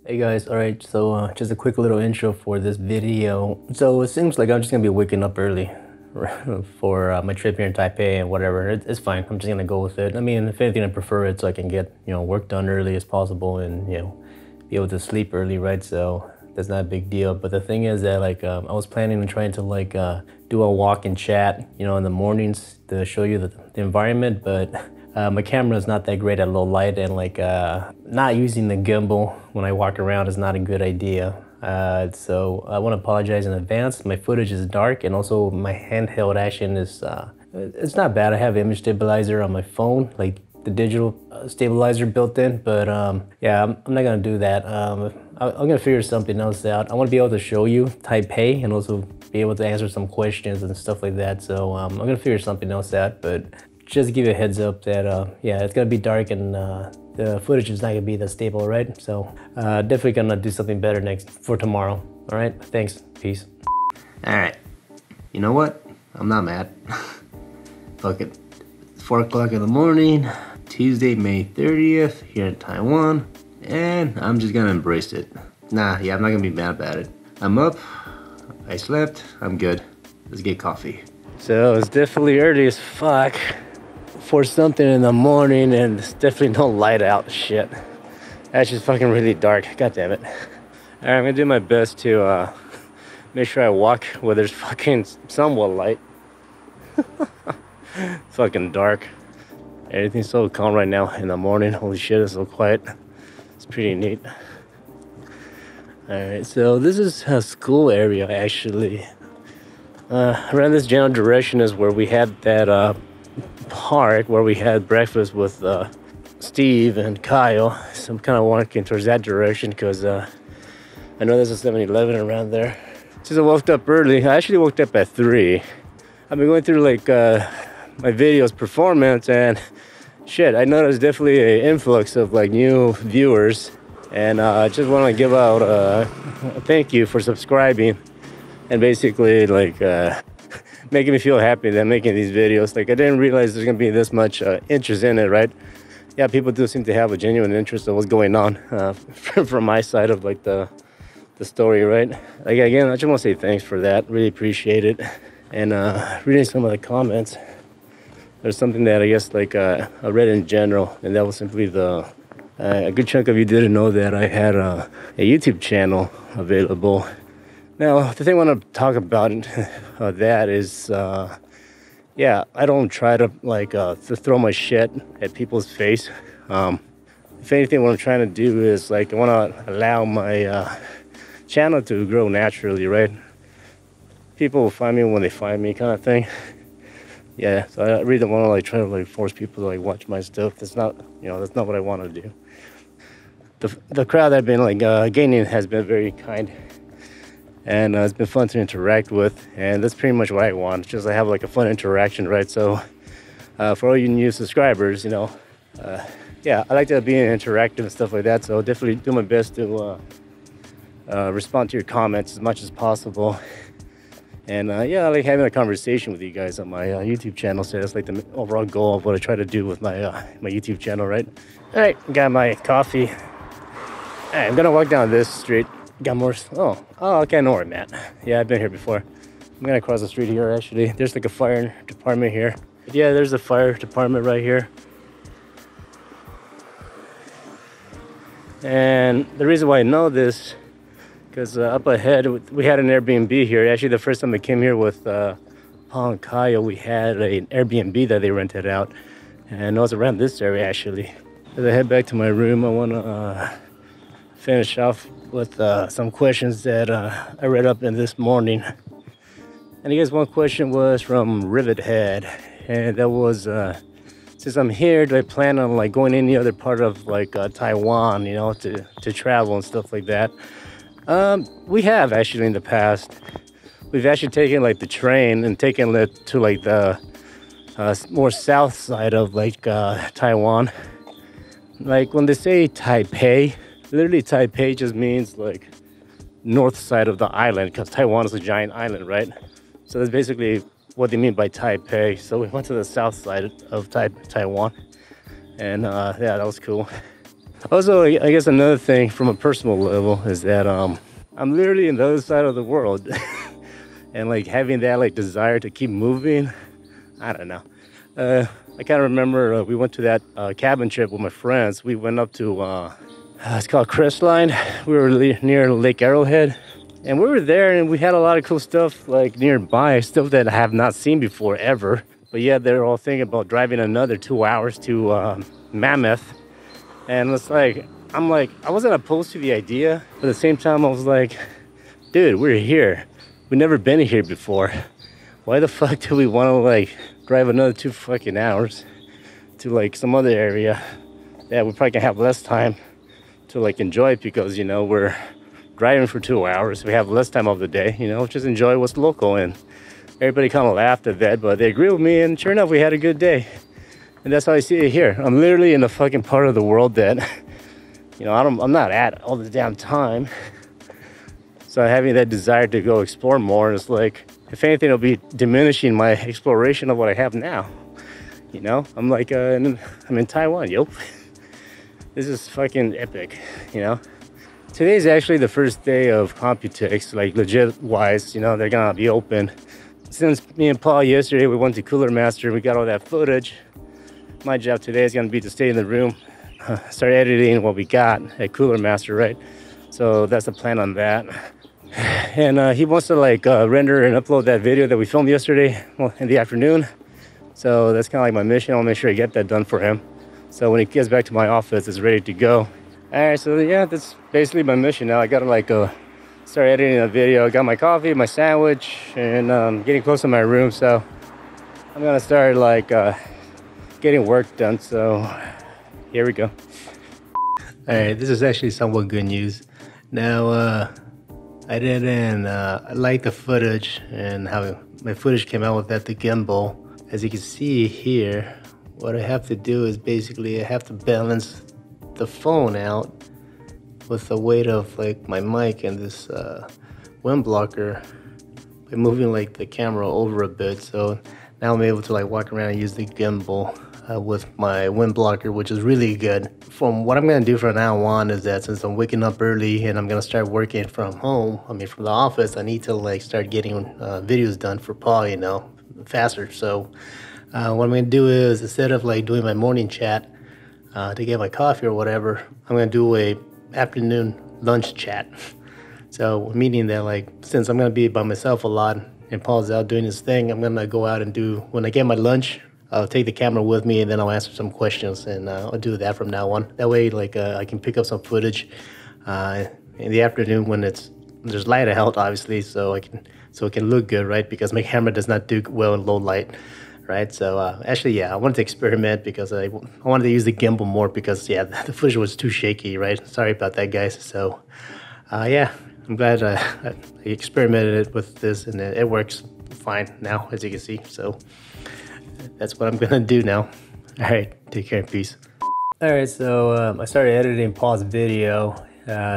Hey guys, alright, so just a quick little intro for this video. So it seems like I'm just gonna be waking up early for my trip here in Taipei and whatever. It's fine, I'm just gonna go with it. I mean, if anything, I prefer it so I can get, work done early as possible and, be able to sleep early, right? So that's not a big deal. But the thing is that I was planning on trying to do a walk and chat, in the mornings to show you the environment, but my camera is not that great at low light, and not using the gimbal when I walk around is not a good idea. So I want to apologize in advance. My footage is dark, and also my handheld action is it's not bad. I have image stabilizer on my phone, like the digital stabilizer built in, but yeah, I'm not gonna do that. I'm gonna figure something else out. I want to be able to show you Taipei and also be able to answer some questions and stuff like that. So I'm gonna figure something else out, but just to give you a heads up that yeah, it's gonna be dark and the footage is not gonna be that stable, right? So definitely gonna do something better for tomorrow. All right, thanks, peace. All right, you know what? I'm not mad. Fuck it. It's 4 o'clock in the morning, Tuesday, May 30th, here in Taiwan, and I'm just gonna embrace it. Nah, yeah, I'm not gonna be mad about it. I'm up, I slept, I'm good. Let's get coffee. So it's definitely early as fuck for something in the morning, and there's definitely no light out. Shit, that's just fucking really dark. God damn it. All right, I'm gonna do my best to make sure I walk where there's fucking somewhat light. It's fucking dark. Everything's so calm right now in the morning. Holy shit, it's so quiet. It's pretty neat. All right, so this is a school area actually. Around this general direction is where we had that park where we had breakfast with Steve and Kyle. So I'm kind of walking towards that direction because I know there's a 7-Eleven around there. Since I woke up early, I actually woke up at 3. I've been going through my videos performance, and shit, I noticed definitely an influx of new viewers, and I just want to give out a thank you for subscribing and basically making me feel happy that I'm making these videos. I didn't realize there's gonna be this much interest in it, right? Yeah, people do seem to have a genuine interest in what's going on from my side of the story, right? Again, I just want to say thanks for that. Really appreciate it. And reading some of the comments, there's something that I guess I read in general, and that was simply a good chunk of you didn't know that I had a YouTube channel available. Now, the thing I want to talk about that is, yeah, I don't try to throw my shit at people's face. If anything, what I'm trying to do is I want to allow my channel to grow naturally, right? People will find me when they find me, kind of thing. Yeah, so I really don't want to try to force people to watch my stuff. That's not, that's not what I want to do. The crowd I've been gaining has been very kind, and it's been fun to interact with, and that's pretty much what I want. Just have a fun interaction, right? So for all you new subscribers, yeah, I like to be interactive and stuff like that, so I'll definitely do my best to respond to your comments as much as possible. And yeah, I like having a conversation with you guys on my YouTube channel. So that's the overall goal of what I try to do with my my YouTube channel, right? All right, got my coffee. All right, I'm gonna walk down this street. Got more. Oh, okay, I know where I'm at. Yeah, I've been here before. I'm gonna cross the street here. Actually, there's a fire department here. Yeah, there's a fire department right here. And the reason why I know this, because up ahead we had an Airbnb here. Actually, the first time I came here with Paul and Kyle, we had an Airbnb that they rented out, and it was around this area actually. As I head back to my room, I want to finish off with some questions that I read up in this morning. And I guess one question was from Rivet Head, and that was, since I'm here, do I plan on going any other part of Taiwan, to travel and stuff like that? We have actually in the past. We've actually taken the train and taken it to the more south side of Taiwan. When they say Taipei, literally Taipei just means north side of the island, because Taiwan is a giant island, right? So that's basically what they mean by Taipei. So we went to the south side of Taiwan, and yeah, that was cool. Also, I guess another thing from a personal level is that I'm literally in the other side of the world. And like having that like desire to keep moving, I don't know. I kind of remember we went to that cabin trip with my friends. We went up to it's called Crestline. We were near Lake Arrowhead, and we were there and we had a lot of cool stuff like nearby, stuff that I have not seen before ever. But yeah, they're all thinking about driving another 2 hours to Mammoth. And it's like, I'm like, I wasn't opposed to the idea, but at the same time I was like, dude, we're here. We've never been here before. Why the fuck do we want to like drive another 2 fucking hours to like some other area that we probably can have less time to like enjoy it, because you know we're driving for 2 hours. We have less time of the day, you know, just enjoy what's local. And everybody kind of laughed at that, but they agree with me, and sure enough we had a good day. And that's how I see it here. I'm literally in the fucking part of the world that, you know, I'm not at all the damn time. So having that desire to go explore more is like, if anything, it'll be diminishing my exploration of what I have now. You know, I'm like, I'm in Taiwan, yo. This is fucking epic, you know. Today's actually the first day of Computex, like legit wise, you know, they're gonna be open. Since me and Paul yesterday, we went to Cooler Master, we got all that footage. My job today is gonna be to stay in the room, start editing what we got at Cooler Master, right? So that's the plan on that. And he wants to like render and upload that video that we filmed yesterday in the afternoon. So that's kind of like my mission. I'll make sure I get that done for him. So when he gets back to my office, it's ready to go. All right, so yeah, that's basically my mission now. I gotta like start editing a video. I got my coffee, my sandwich, and getting close to my room. So I'm gonna start like getting work done. So here we go. All right, this is actually somewhat good news. Now, I didn't like the footage and how my footage came out with the gimbal. As you can see here, what I have to do is basically I have to balance the phone out with the weight of like my mic and this wind blocker by moving like the camera over a bit. So now I'm able to like walk around and use the gimbal with my wind blocker, which is really good. From what I'm gonna do from now on is that since I'm waking up early and I'm gonna start working from home, I mean from the office, I need to like start getting videos done for Paul, you know, faster. So what I'm gonna do is, instead of like doing my morning chat to get my coffee or whatever, I'm gonna do a afternoon lunch chat. So meaning that like, since I'm gonna be by myself a lot and Paul's out doing his thing, I'm gonna go out and do, when I get my lunch, I'll take the camera with me and then I'll answer some questions, and I'll do that from now on. That way, like I can pick up some footage in the afternoon when there's light out, obviously, so it can look good, right? Because my camera does not do well in low light, right? So actually, yeah, I wanted to experiment because I wanted to use the gimbal more because yeah, the footage was too shaky, right? Sorry about that, guys. So yeah, I'm glad I experimented with this and it works fine now, as you can see. So that's what I'm gonna do now. All right, take care and peace. All right, so I started editing Paul's video,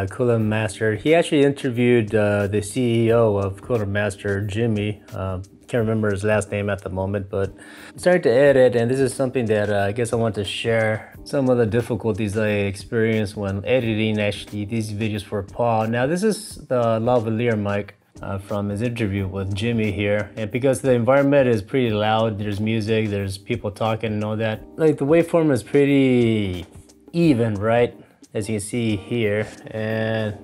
Cooler Master. He actually interviewed the CEO of Cooler Master, Jimmy. Can't remember his last name at the moment, but I started to edit, and this is something that I guess I want to share some of the difficulties I experienced when editing actually these videos for Paul. Now this is the lavalier mic from his interview with Jimmy here, and because the environment is pretty loud, there's music, there's people talking and all that, like the waveform is pretty even, right, as you can see here. And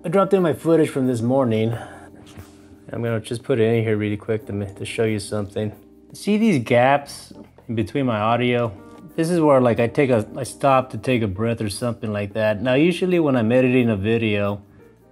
I dropped in my footage from this morning. I'm gonna just put it in here really quick to show you something. See these gaps in between my audio? This is where like I stop to take a breath or something like that. Now usually when I'm editing a video,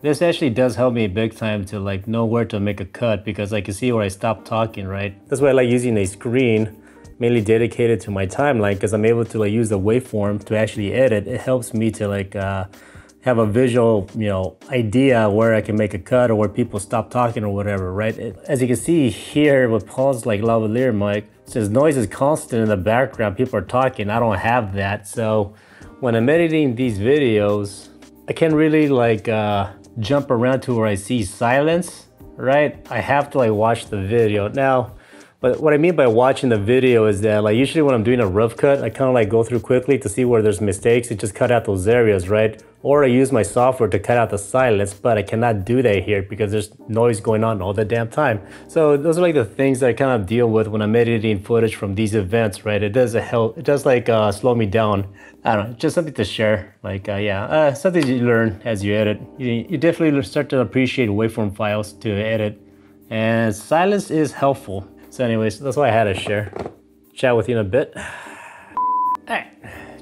this actually does help me big time to like know where to make a cut, because I can see where I stopped talking, right? That's why I like using a screen mainly dedicated to my timeline, because I'm able to like use the waveform to actually edit. It helps me to like have a visual, you know, idea where I can make a cut or where people stop talking or whatever, right? As you can see here with Paul's like lavalier mic, since noise is constant in the background, people are talking, I don't have that. So when I'm editing these videos, I can't really like jump around to where I see silence, right? I have to like watch the video. Now, But what I mean by watching the video is that like usually when I'm doing a rough cut, I kind of like go through quickly to see where there's mistakes and just cut out those areas, right? Or I use my software to cut out the silence, but I cannot do that here because there's noise going on all the damn time. So those are like the things that I kind of deal with when I'm editing footage from these events, right? It does help, it does like slow me down. I don't know, just something to share. Like, something you learn as you edit. You definitely start to appreciate waveform files to edit, and silence is helpful. So anyways, that's why I had to share. Chat with you in a bit. Alright,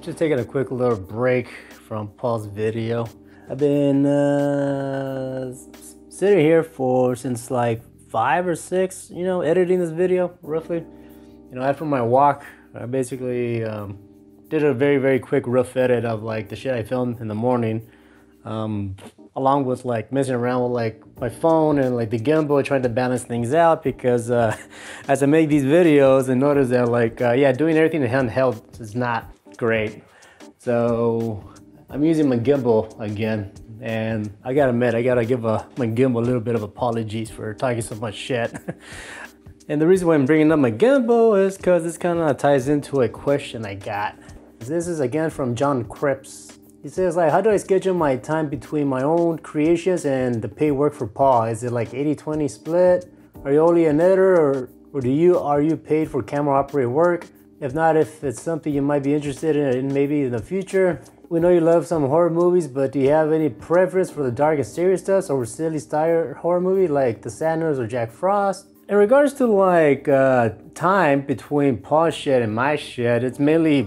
just taking a quick little break from Paul's video. I've been sitting here since like 5 or 6, editing this video, roughly. After my walk, I basically did a very, very quick rough edit of like the shit I filmed in the morning. Along with like messing around with like my phone and like the gimbal, trying to balance things out because as I make these videos, I notice that like, doing everything in handheld is not great. So I'm using my gimbal again, and I gotta admit, I gotta give my gimbal a little bit of apologies for talking so much shit. And the reason why I'm bringing up my gimbal is because this kind of ties into a question I got. This is again from John Cripps. He says like, how do I schedule my time between my own creations and the paid work for Paul? Is it like 80-20 split? Are you only an editor, or are you paid for camera operated work? If not, if it's something you might be interested in maybe in the future. We know you love some horror movies, but do you have any preference for the dark and serious stuff over silly style horror movie like The Sanders or Jack Frost? In regards to like time between Paul's shit and my shit, it's mainly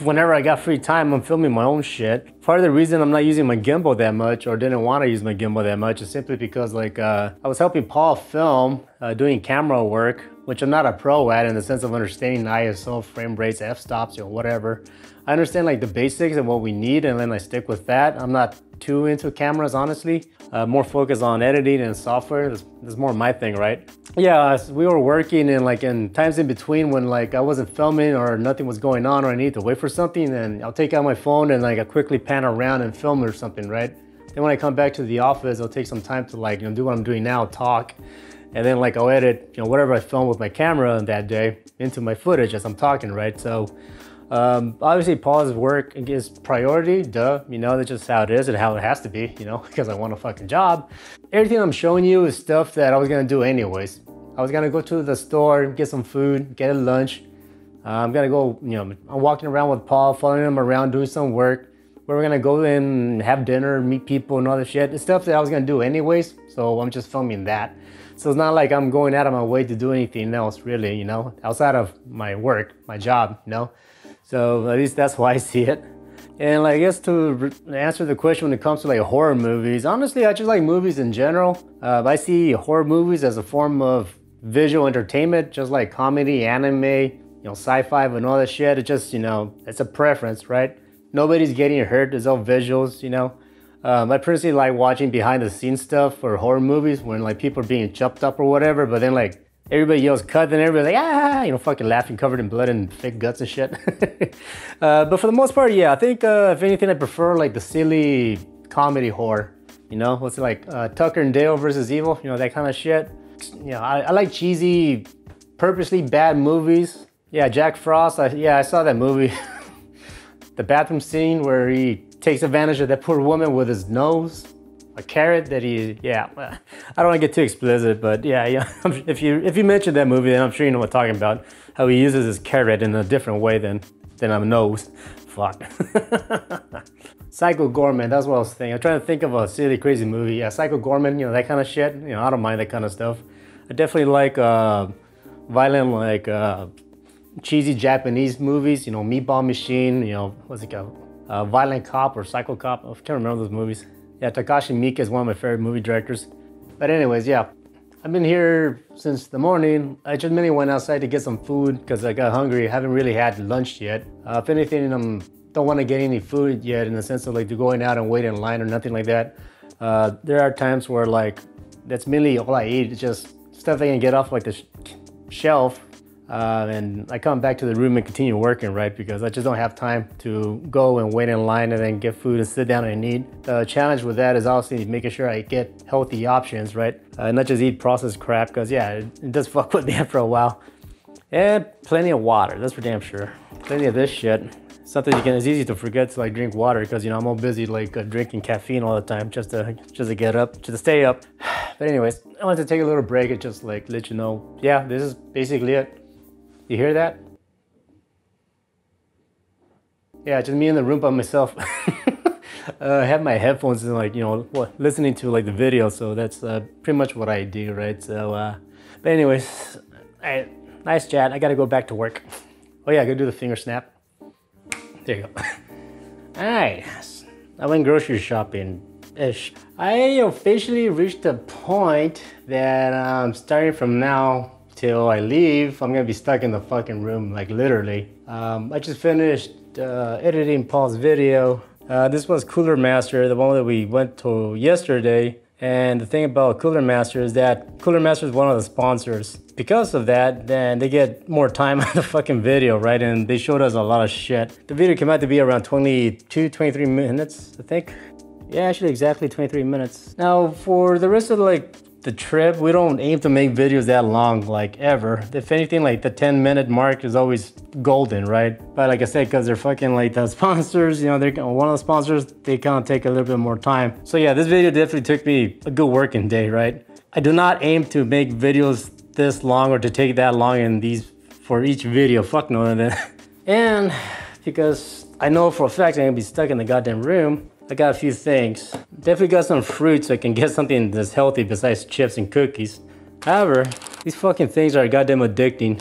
whenever I got free time, I'm filming my own shit. Part of the reason I'm not using my gimbal that much, or didn't want to use my gimbal that much, is simply because like I was helping Paul film, doing camera work, which I'm not a pro at in the sense of understanding ISO, frame rates, f-stops, whatever. I understand like the basics and what we need, and then I stick with that. I'm not too into cameras, honestly. More focused on editing and software. That's more my thing, right? Yeah, we were working and like in times in between when like I wasn't filming or nothing was going on or I needed to wait for something, and I'll take out my phone and like I quickly pan around and film or something, right? Then when I come back to the office, I'll take some time to like, do what I'm doing now, talk. And then like I'll edit, whatever I filmed with my camera that day into my footage as I'm talking, right? So obviously Paul's work is priority, duh, that's just how it is and how it has to be, because I want a fucking job. Everything I'm showing you is stuff that I was gonna do anyways. I was gonna go to the store, get some food, get a lunch. I'm gonna go, I'm walking around with Paul, following him around, doing some work. We're gonna go in, have dinner, meet people and all this shit. It's stuff that I was gonna do anyways, so I'm just filming that. So it's not like I'm going out of my way to do anything else really, outside of my work, my job, So at least that's why I see it. And like, I guess to answer the question when it comes to like horror movies, honestly, I just like movies in general. I see horror movies as a form of visual entertainment, just like comedy, anime, sci-fi and all that shit. It just, it's a preference, right? Nobody's getting hurt, there's all visuals, I personally like watching behind the scenes stuff for horror movies when like people are being chopped up or whatever, but then like everybody yells cut, then everybody's like, fucking laughing, covered in blood and fake guts and shit. But for the most part, yeah, I think if anything, I prefer like the silly comedy horror, what's it like, Tucker and Dale versus Evil, that kind of shit. I like cheesy, purposely bad movies. Yeah, Jack Frost, I saw that movie. The bathroom scene where he takes advantage of that poor woman with his nose. A carrot that I don't want to get too explicit, but yeah. If you mention that movie, then I'm sure you know what I'm talking about. How he uses his carrot in a different way than a nose. Fuck. Psycho Gorman, that's what I was thinking. I'm trying to think of a silly, crazy movie. Yeah, Psycho Gorman, that kind of shit. I don't mind that kind of stuff. I definitely like violent, like cheesy Japanese movies. Meatball Machine. What's it called? Violent Cop or Psycho Cop. I can't remember those movies. Yeah, Takashi Miike is one of my favorite movie directors. But anyways, yeah, I've been here since the morning. I just mainly went outside to get some food because I got hungry. I haven't really had lunch yet. If anything, I don't want to get any food yet in the sense of like going out and wait in line or nothing like that. There are times where like, that's mainly all I eat. It's just stuff I can get off like the shelf. And I come back to the room and continue working, right? Because I just don't have time to go and wait in line and then get food and sit down and eat. The challenge with that is obviously making sure I get healthy options, right? Not just eat processed crap, because yeah, it does fuck with me after a while. And plenty of water, that's for damn sure. Plenty of this shit. Something it's easy to forget to like drink water because you know I'm all busy like drinking caffeine all the time just to get up, just to stay up. But anyways, I wanted to take a little break and just like let you know, yeah, this is basically it. You hear that? Yeah, just me in the room by myself. I have my headphones and like, you know, listening to like the video, so that's pretty much what I do, right? So, but anyways, nice chat. I gotta go back to work. Oh yeah, I gotta do the finger snap. There you go. Alright, I went grocery shopping-ish. I officially reached the point that starting from now till I leave, I'm gonna be stuck in the fucking room, like literally. I just finished editing Paul's video. This was Cooler Master, the one that we went to yesterday. And the thing about Cooler Master is that Cooler Master is one of the sponsors. Because of that, then they get more time on the fucking video, right? And they showed us a lot of shit. The video came out to be around 22, 23 minutes, I think. Yeah, actually exactly 23 minutes. Now, for the rest of like the trip, we don't aim to make videos that long, like ever. If anything, like the 10-minute mark is always golden, right? But like I said, because they're fucking like the sponsors, you know, they're one of the sponsors, they kind of take a little bit more time. So yeah, this video definitely took me a good working day, right? I do not aim to make videos this long or to take that long in these for each video. Fuck no. And because I know for a fact I'm gonna be stuck in the goddamn room, I got a few things. Definitely got some fruit so I can get something that's healthy besides chips and cookies. However, these fucking things are goddamn addicting.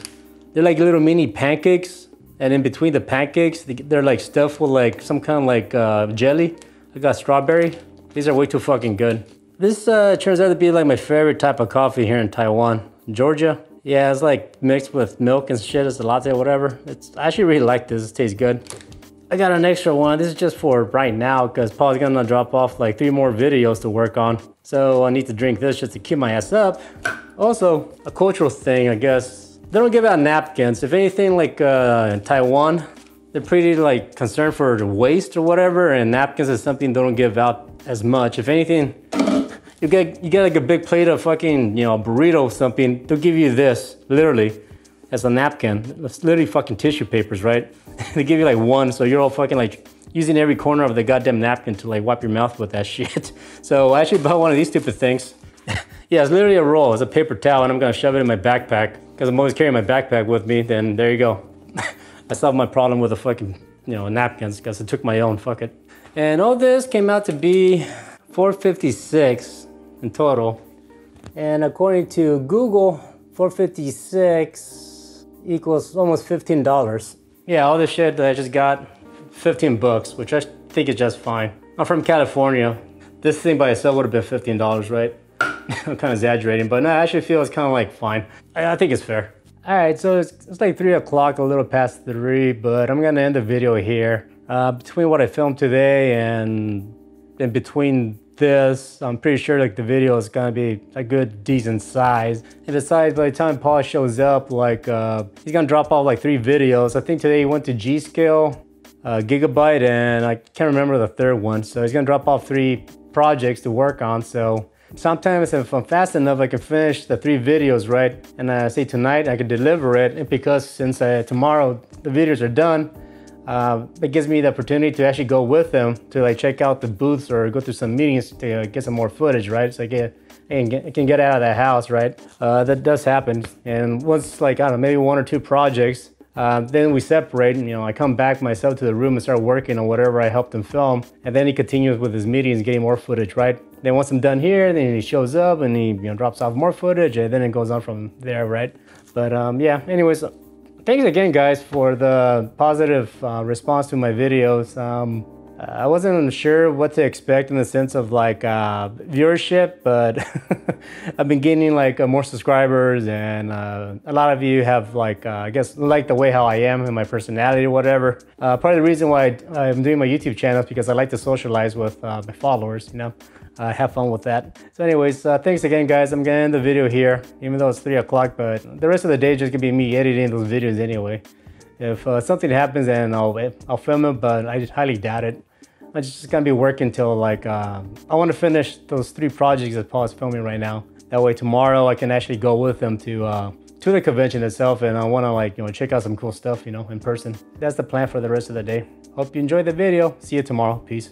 They're like little mini pancakes, and in between the pancakes, they're like stuffed with like some kind of like jelly. I got strawberry. These are way too fucking good. This turns out to be like my favorite type of coffee here in Taiwan, Georgia. Yeah, it's like mixed with milk and shit. It's a latte or whatever. I actually really like this. It tastes good. I got an extra one. This is just for right now because Paul's gonna drop off like 3 more videos to work on. So I need to drink this just to keep my ass up. Also, a cultural thing, I guess. They don't give out napkins. If anything, like in Taiwan, they're pretty like concerned for the waste or whatever, and napkins is something they don't give out as much. If anything, you get like a big plate of fucking, you know, burrito or something, they'll give you this, literally, as a napkin. It's literally fucking tissue papers, right? They give you like one, so you're all fucking like using every corner of the goddamn napkin to like wipe your mouth with that shit. So I actually bought one of these stupid things. Yeah, it's literally a roll. It's a paper towel, and I'm gonna shove it in my backpack because I'm always carrying my backpack with me. Then there you go. I solved my problem with the fucking, you know, napkins because I took my own. Fuck it. And all this came out to be $4.56 in total. And according to Google, $4.56 equals almost $15. Yeah, all this shit that I just got, 15 bucks, which I think is just fine. I'm from California. This thing by itself would have been $15, right? I'm kind of exaggerating, but no, I actually feel it's kind of like fine. I think it's fair. All right, so it's like 3 o'clock, a little past 3, but I'm gonna end the video here. Between what I filmed today and in between this, I'm pretty sure like the video is gonna be a good decent size. And besides, by the time Paul shows up, like he's gonna drop off like 3 videos. I think today he went to G-Scale, Gigabyte, and I can't remember the third one. So he's gonna drop off 3 projects to work on. So sometimes if I'm fast enough, I can finish the 3 videos, right? And I say tonight I can deliver it. And because since tomorrow the videos are done, it gives me the opportunity to actually go with them to like check out the booths or go through some meetings to get some more footage, right? So I can get out of that house, right? That does happen. And once like, I don't know, maybe 1 or 2 projects, then we separate and, you know, I come back myself to the room and start working on whatever I helped him film. And then he continues with his meetings, getting more footage, right? Then once I'm done here, then he shows up and he, you know, drops off more footage, and then it goes on from there, right? But yeah, anyways, thanks again, guys, for the positive response to my videos. I wasn't sure what to expect in the sense of like viewership, but I've been gaining like more subscribers, and a lot of you have like, I guess, like the way how I am and my personality or whatever. Part of the reason why I'm doing my YouTube channel is because I like to socialize with my followers, you know. Have fun with that. So anyways, thanks again, guys. I'm gonna end the video here, even though it's 3 o'clock, but the rest of the day is just gonna be me editing those videos anyway. If something happens, then I'll film it, but I just highly doubt it. I'm just gonna be working till like, I wanna finish those 3 projects that Paul is filming right now. That way tomorrow I can actually go with them to to the convention itself, and I want to like, you know, check out some cool stuff, you know, in person. That's the plan for the rest of the day. Hope you enjoyed the video. See you tomorrow. Peace.